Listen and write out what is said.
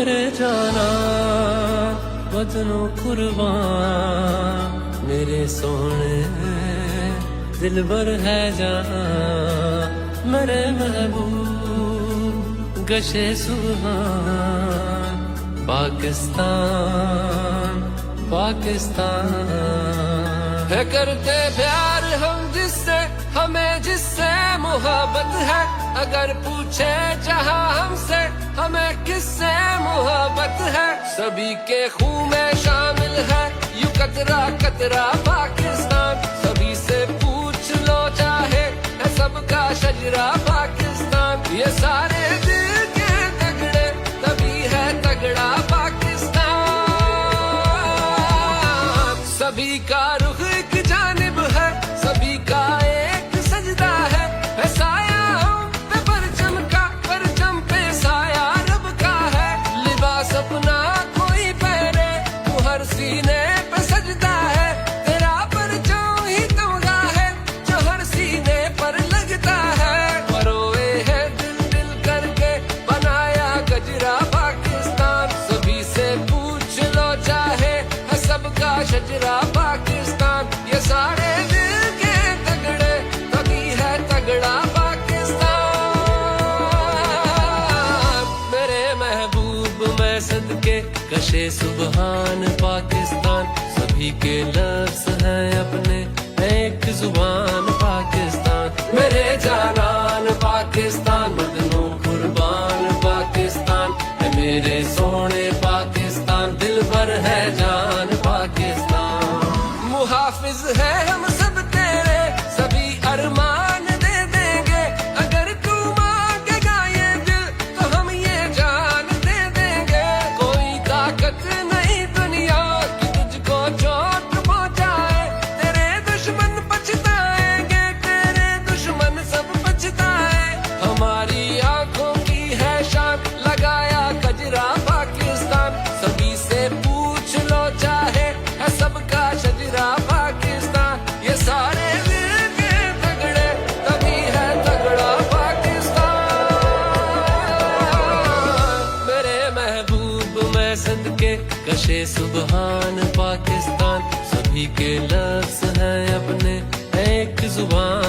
मेरे जाना वतनो कुर्बान, मेरे सोने दिलबर है जान, मेरे महबूब गशे सुहान, पाकिस्तान पाकिस्तान। है करते प्यार हम जिससे, हमें जिससे मोहब्बत है, अगर पूछे जहां हमसे हमें किससे मोहब्बत है। सभी के खून में शामिल है यू कतरा कतरा पाकिस्तान, सभी से पूछ लो चाहे है सबका शजरा पाकिस्तान। ये सारे दिल के तगड़े तभी है तगड़ा पाकिस्तान। सभी का रुख एक जानिब है, सभी का एक सजदा है साया पे परचम का, परचम पे साया रब का है। लिबास अपना कोई पहने तू हर सीने पे सजदा है, तेरा परचम ही तमगा है जो हर सीने पर लगता है। परोए है दिल दिल करके बनाया गजरा पाकिस्तान, सभी से पूछ लो चाहे है सबका शजरा पाकिस्तान। ये सारे दिल के तगड़े तभी है तगड़ा पाकिस्तान। मेरे महबूब मैं सदके कशे सुबहान पाकिस्तान, सभी के लफ्ज़ हैं अपने एक जुबान पाकिस्तान। मेरे जानान पाकिस्तान, बदनों कुर्बान पाकिस्तान, है मेरे सोने पाकिस्तान, दिल भर है जान पाकिस्तान। मुहाफिज है हम सब तेरे, सभी अरमान दे देंगे, अगर तू मांगेगा ये दिल तो हम ये जान दे देंगे। कोई ताकत नहीं दुनिया की तुझको चोट पहुंचाए, तेरे दुश्मन पछताएंगे, तेरे दुश्मन सब पछताए। हमारी आंखों की है शान लगाया गजरा पाकिस्तान, सभी से पूछ लो चाहे है सबका शजरा पाकिस्तान। ये सारे दिल के तगड़े तभी है तगड़ा पाकिस्तान। मेरे महबूब मैं सदके कशे सुबहान पाकिस्तान, सभी के लफ्ज़ हैं अपने एक जुबान